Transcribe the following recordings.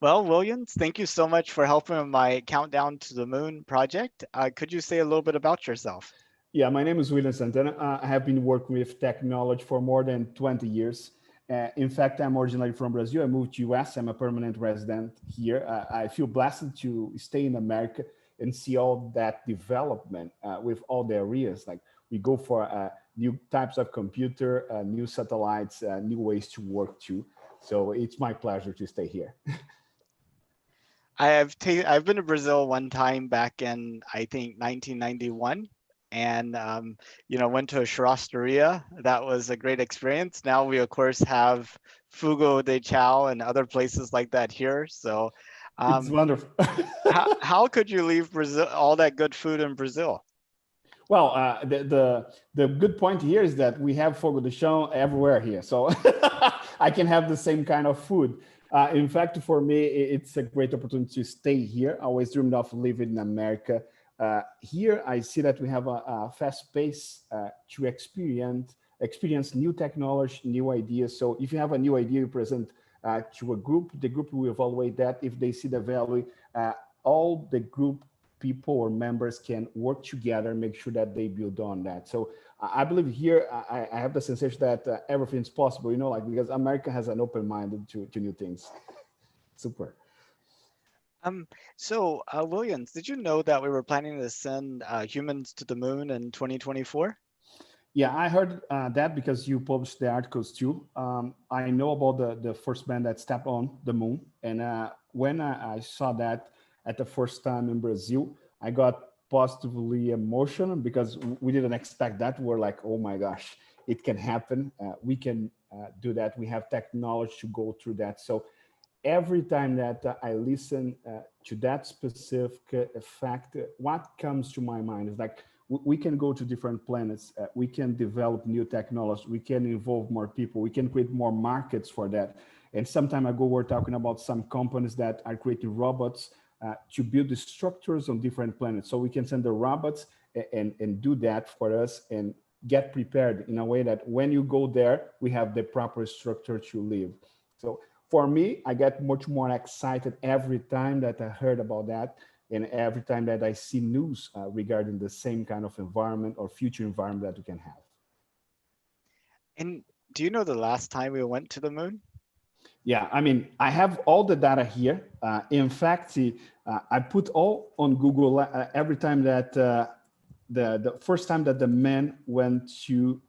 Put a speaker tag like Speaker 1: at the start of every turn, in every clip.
Speaker 1: Well, Williams, thank you so much for helping with my Countdown to the Moon project. Could you say a little bit about yourself?
Speaker 2: Yeah, my name is Willians. I have been working with technology for more than 20 years. In fact, I'm originally from Brazil. I moved to US. I'm a permanent resident here. I feel blessed to stay in America and see all that development with all the areas. Like we go for new types of computer, new satellites, new ways to work too. So it's my pleasure to stay here.
Speaker 1: I've been to Brazil one time back in I think 1991, and went to a churrascaria. That was a great experience. Now we of course have Fogo de Chao and other places like that here. So,
Speaker 2: It's
Speaker 1: um,
Speaker 2: wonderful.
Speaker 1: how could you leave Brazil, all that good food in Brazil?
Speaker 2: Well, the good point here is that we have fogo de chão everywhere here, so I can have the same kind of food. In fact, for me, it's a great opportunity to stay here. I always dreamed of living in America. Here, I see that we have a fast pace to experience new technology, new ideas. So if you have a new idea, you present to a group. The group will evaluate that. If they see the value, all the group people or members can work together and make sure that they build on that. So I believe here I have the sensation that everything's possible, like because America has an open mind to new things. Super.
Speaker 1: Um, Williams, did you know that we were planning to send humans to the moon in 2024?
Speaker 2: Yeah, I heard that because you published the articles too. I know about the first man that stepped on the moon. And when I saw that at the first time in Brazil, I got positively emotional because we didn't expect that. We're like, oh my gosh, it can happen. We can do that. We have technology to go through that. So every time that I listen to that specific fact, what comes to my mind is like, we can go to different planets. We can develop new technology. We can involve more people. We can create more markets for that. And some time ago, we're talking about some companies that are creating robots to build the structures on different planets. So we can send the robots and do that for us and get prepared in a way that when you go there, we have the proper structure to live. So for me, I get much more excited every time that I heard about that. And every time that I see news regarding the same kind of environment or future environment that we can have.
Speaker 1: And do you know the last time we went to the moon?
Speaker 2: Yeah, I mean, I have all the data here. In fact, I put all on Google every time that the first time that the man went to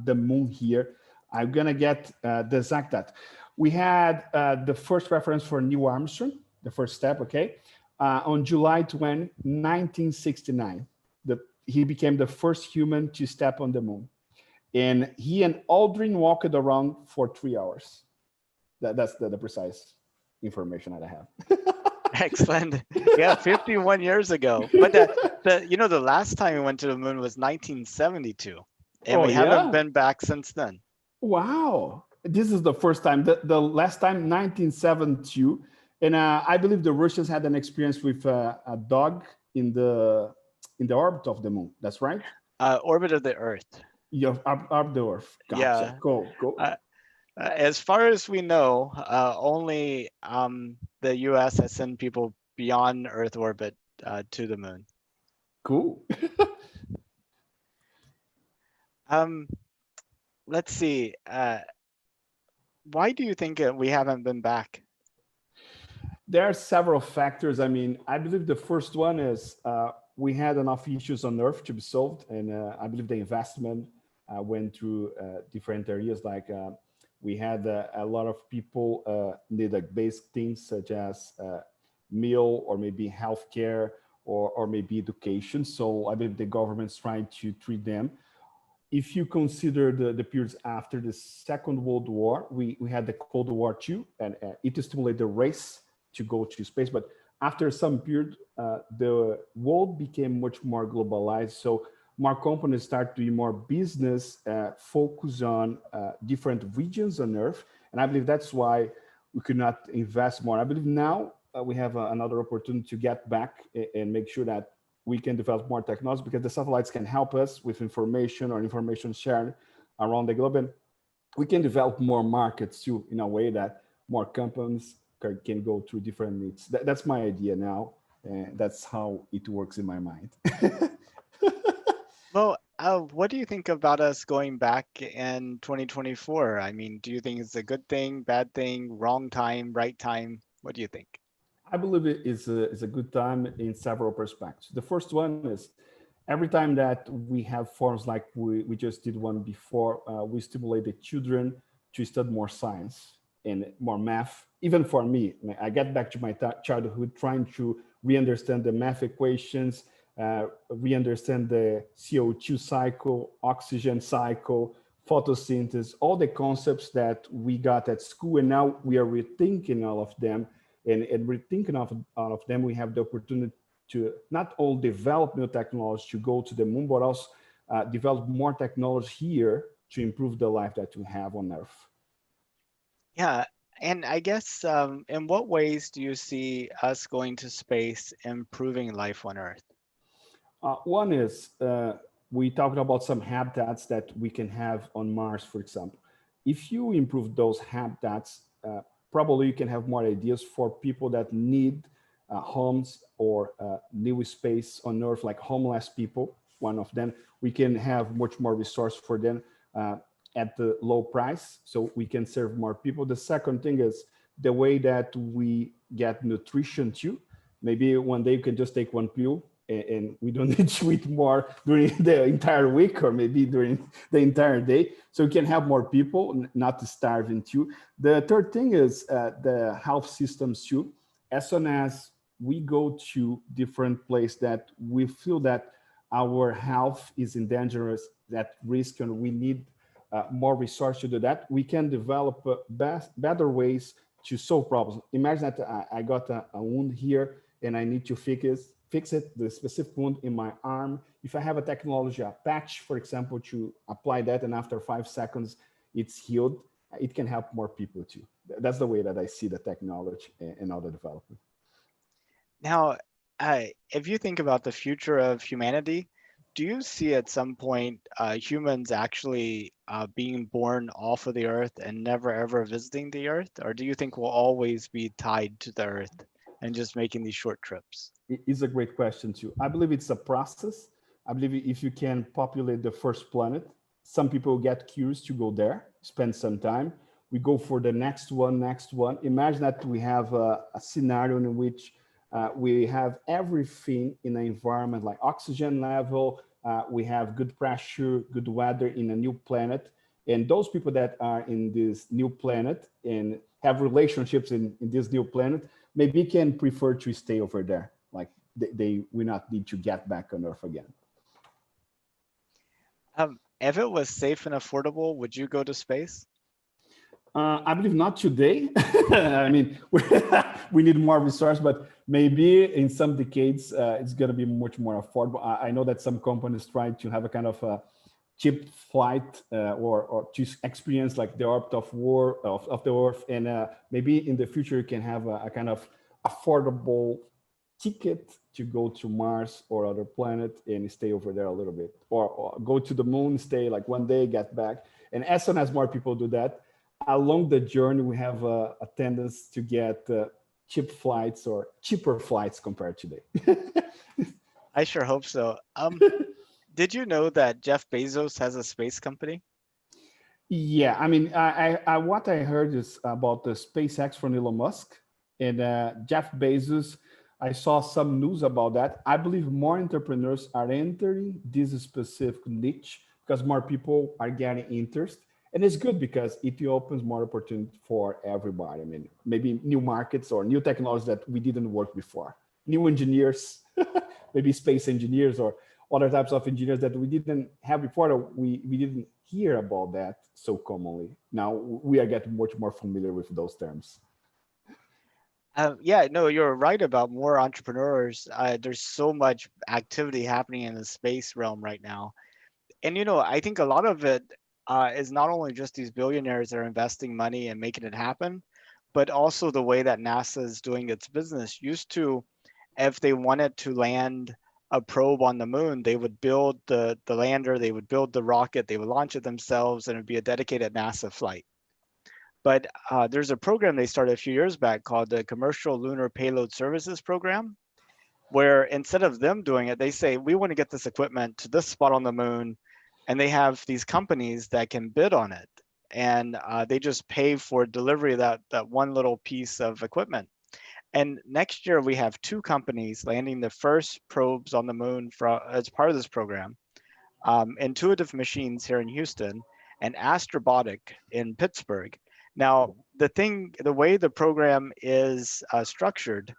Speaker 2: the moon here, I'm gonna get the exact date. We had the first reference for Neil Armstrong, the first step, okay? On July 20, 1969, he became the first human to step on the moon. And he and Aldrin walked around for 3 hours. That's the precise information that I have.
Speaker 1: Excellent. Yeah, 51 years ago. But the last time we went to the moon was 1972, and
Speaker 2: Oh,
Speaker 1: we haven't
Speaker 2: yeah?
Speaker 1: been back since then.
Speaker 2: Wow. This is the first time. The last time, 1972. And I believe the Russians had an experience with a dog in the orbit of the moon. That's right?
Speaker 1: Orbit of the Earth.
Speaker 2: Yeah, up the Earth. Gotcha.
Speaker 1: Yeah.
Speaker 2: Go, go.
Speaker 1: Uh, as far as we know, only the U.S. has sent people beyond Earth orbit to the moon.
Speaker 2: Cool.
Speaker 1: Um, let's see. Why do you think we haven't been back?
Speaker 2: There are several factors. I mean, I believe the first one is we had enough issues on Earth to be solved, and I believe the investment went through different areas. Like we had a lot of people need like basic things such as meal or maybe healthcare or maybe education. So I believe the government's trying to treat them. If you consider the periods after the Second World War, we had the Cold War too, and it stimulated the race to go to space. But after some period, the world became much more globalized. So more companies start doing more business, focus on different regions on Earth. And I believe that's why we could not invest more. I believe now we have another opportunity to get back and make sure that we can develop more technology because the satellites can help us with information or information shared around the globe. And we can develop more markets too in a way that more companies can go through different needs. That's my idea now. That's how it works in my mind.
Speaker 1: Well, what do you think about us going back in 2024? I mean, do you think it's a good thing, bad thing, wrong time, right time? What do you think?
Speaker 2: I believe it is a good time in several perspectives. The first one is every time that we have forums like we just did one before, we stimulate the children to study more science and more math. Even for me, I get back to my childhood trying to re-understand the math equations, re-understand the CO2 cycle, oxygen cycle, photosynthesis, all the concepts that we got at school, and now we are rethinking all of them. And rethinking of all of them, we have the opportunity to not only develop new technology to go to the moon, but also develop more technology here to improve the life that we have on Earth.
Speaker 1: Yeah, and I guess in what ways do you see us going to space improving life on Earth?
Speaker 2: One is we talked about some habitats that we can have on Mars, for example. If you improve those habitats, probably you can have more ideas for people that need homes or new space on Earth, like homeless people. One of them, we can have much more resource for them at the low price, so we can serve more people. The second thing is the way that we get nutrition too. Maybe one day you can just take one pill and we don't need to eat more during the entire week or maybe during the entire day. So we can have more people, not starving too. The third thing is the health systems too. As soon as we go to different place that we feel that our health is in danger, that risk, and we need more resource to do that, we can develop better ways to solve problems. Imagine that I got a wound here and I need to fix it, the specific wound in my arm. If I have a technology, a patch, for example, to apply that, and after 5 seconds, it's healed, it can help more people too. That's the way that I see the technology and all the development.
Speaker 1: Now, if you think about the future of humanity, do you see at some point humans actually being born off of the Earth and never ever visiting the Earth? Or do you think we'll always be tied to the Earth and just making these short trips?
Speaker 2: It's a great question too. I believe it's a process. I believe if you can populate the first planet, some people get curious to go there, spend some time. We go for the next one, next one. Imagine that we have a scenario in which we have everything in an environment like oxygen level, we have good pressure, good weather in a new planet. And those people that are in this new planet and have relationships in this new planet, maybe can prefer to stay over there. Like they will not need to get back on Earth again.
Speaker 1: If it was safe and affordable, would you go to space?
Speaker 2: I believe not today. I mean, we need more resource, but maybe in some decades, it's going to be much more affordable. I know that some companies try to have a kind of a cheap flight or to experience like the orbit of the Earth. And maybe in the future, you can have a kind of affordable ticket to go to Mars or other planet and stay over there a little bit, or go to the moon, stay like one day, get back. And as soon as more people do that, along the journey, we have a tendency to get cheap flights or cheaper flights compared today.
Speaker 1: I sure hope so. Did you know that Jeff Bezos has a space company?
Speaker 2: Yeah, I mean, what I heard is about the SpaceX from Elon Musk and Jeff Bezos. I saw some news about that. I believe more entrepreneurs are entering this specific niche because more people are getting interest. And it's good because it opens more opportunity for everybody. I mean, maybe new markets or new technologies that we didn't work before. New engineers, maybe space engineers or other types of engineers that we didn't have before. We didn't hear about that so commonly. Now we are getting much more familiar with those terms.
Speaker 1: Yeah, no, you're right about more entrepreneurs. There's so much activity happening in the space realm right now. And, I think a lot of it is not only just these billionaires that are investing money and making it happen, but also the way that NASA is doing its business. Used to, if they wanted to land a probe on the moon, they would build the lander, they would build the rocket, they would launch it themselves, and it would be a dedicated NASA flight. But there's a program they started a few years back called the Commercial Lunar Payload Services Program, where instead of them doing it, they say, we want to get this equipment to this spot on the moon. And they have these companies that can bid on it. And they just pay for delivery of that one little piece of equipment. And next year, we have 2 companies landing the first probes on the moon as part of this program. Intuitive Machines here in Houston and Astrobotic in Pittsburgh. Now, the way the program is structured,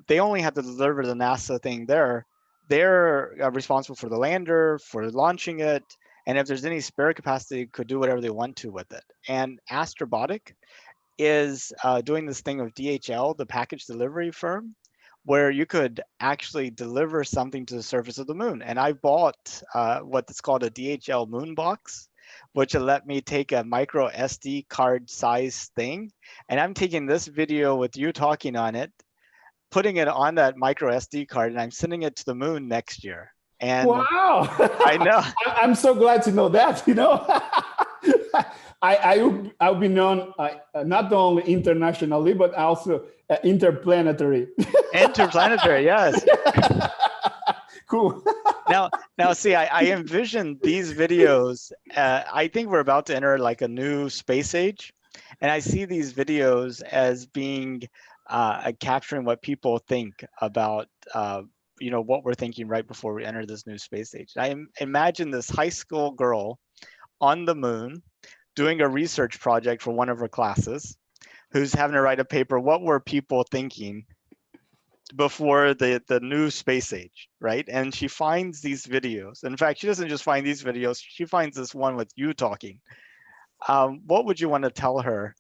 Speaker 1: they only have to deliver the NASA thing there. They're responsible for the lander, for launching it, and if there's any spare capacity, could do whatever they want to with it. And Astrobotic is doing this thing with DHL, the package delivery firm, where you could actually deliver something to the surface of the moon. And I bought what's called a DHL moon box, which will let me take a micro SD card size thing. And I'm taking this video with you talking on it, putting it on that micro SD card, and I'm sending it to the moon next year. And
Speaker 2: wow.
Speaker 1: I know.
Speaker 2: I'm so glad to know that, I'll be known not only internationally, but also interplanetary.
Speaker 1: Interplanetary, yes.
Speaker 2: Cool.
Speaker 1: Now, see, I envision these videos. I think we're about to enter like a new space age, and I see these videos as being capturing what people think about, what we're thinking right before we enter this new space age. I imagine this high school girl on the moon doing a research project for one of her classes, who's having to write a paper. What were people thinking before the new space age, right? And she finds these videos. In fact, she doesn't just find these videos, she finds this one with you talking. What would you want to tell her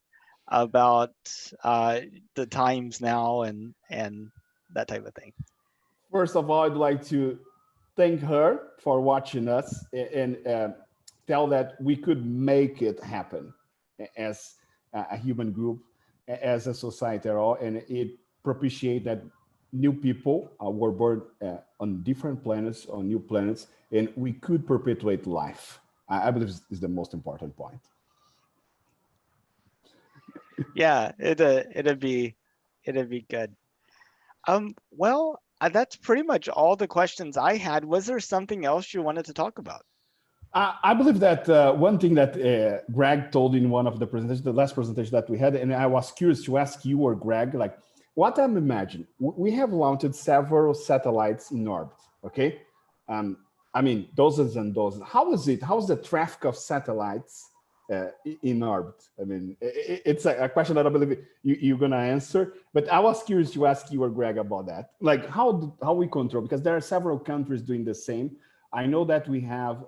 Speaker 1: about the times now and that type of thing?
Speaker 2: First of all, I'd like to thank her for watching us and tell that we could make it happen as a human group, as a society at all, and it propitiate that new people were born on different planets, on new planets, and we could perpetuate life. I believe is the most important point.
Speaker 1: Yeah, it'd be good. Well, that's pretty much all the questions I had. Was there something else you wanted to talk about?
Speaker 2: I believe that one thing that Greg told in one of the presentations, the last presentation that we had, and I was curious to ask you or Greg, like, what I'm imagining, we have launched several satellites in orbit, okay? I mean, dozens and dozens. How is it? How's the traffic of satellites in orbit? I mean, it's a question that I believe you're gonna answer, but I was curious to ask you or Greg about that. Like, how we control, because there are several countries doing the same. I know that we have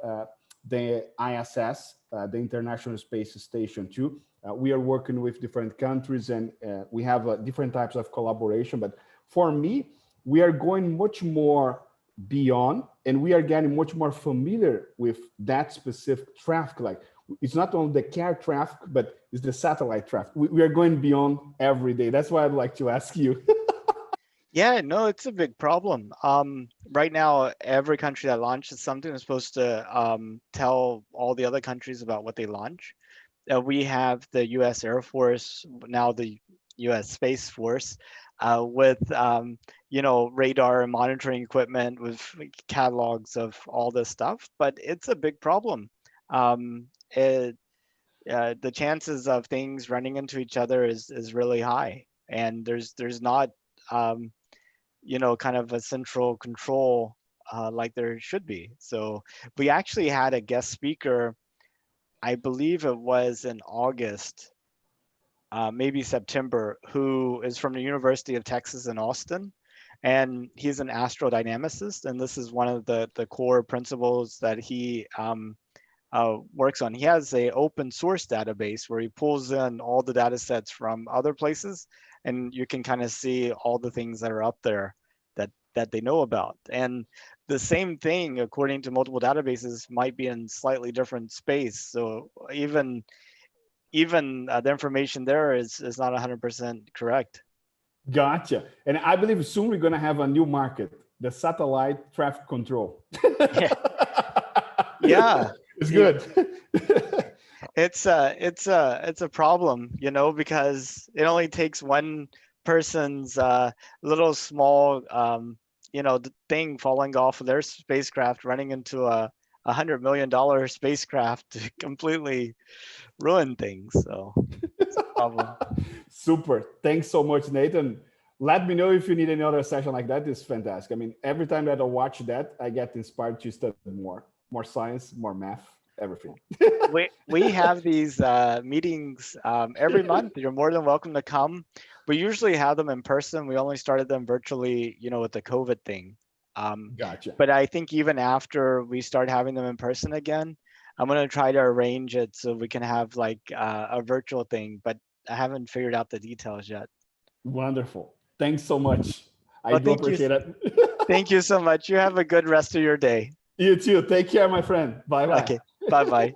Speaker 2: the ISS, the International Space Station too. We are working with different countries and we have different types of collaboration. But for me, we are going much more beyond and we are getting much more familiar with that specific traffic. Like it's not only the car traffic, but it's the satellite traffic. We are going beyond every day. That's why I'd like to ask you.
Speaker 1: Yeah, no, it's a big problem. Right now, every country that launches something is supposed to tell all the other countries about what they launch. We have the U.S. Air Force, now the U.S. Space Force, with radar and monitoring equipment with catalogs of all this stuff. But it's a big problem. The chances of things running into each other is really high, and there's not kind of a central control like there should be. So we actually had a guest speaker, I believe it was in August, maybe September, who is from the University of Texas in Austin. And he's an astrodynamicist. And this is one of the core principles that he works on. He has a open source database where he pulls in all the data sets from other places, and you can kind of see all the things that are up there that they know about. And the same thing, according to multiple databases, might be in slightly different space. So even the information there is not 100% correct.
Speaker 2: Gotcha. And I believe soon we're going to have a new market, the satellite traffic control.
Speaker 1: Yeah.
Speaker 2: It's good.
Speaker 1: it's a problem, because it only takes one person's little small thing falling off of their spacecraft running into a $100 million spacecraft to completely ruin things. So it's a problem.
Speaker 2: Super. Thanks so much, Nathan. Let me know if you need any other session like that. It's fantastic. I mean, every time that I watch that, I get inspired to study more science, more math, everything.
Speaker 1: We have these meetings every month. You're more than welcome to come. We usually have them in person. We only started them virtually, with the COVID thing.
Speaker 2: Gotcha.
Speaker 1: But I think even after we start having them in person again, I'm gonna try to arrange it so we can have like a virtual thing. But I haven't figured out the details yet.
Speaker 2: Wonderful. Thanks so much. I
Speaker 1: Well,
Speaker 2: do appreciate it.
Speaker 1: thank you so much. You have a good rest of your day.
Speaker 2: You too. Take care, my friend. Bye bye.
Speaker 1: Okay, bye bye.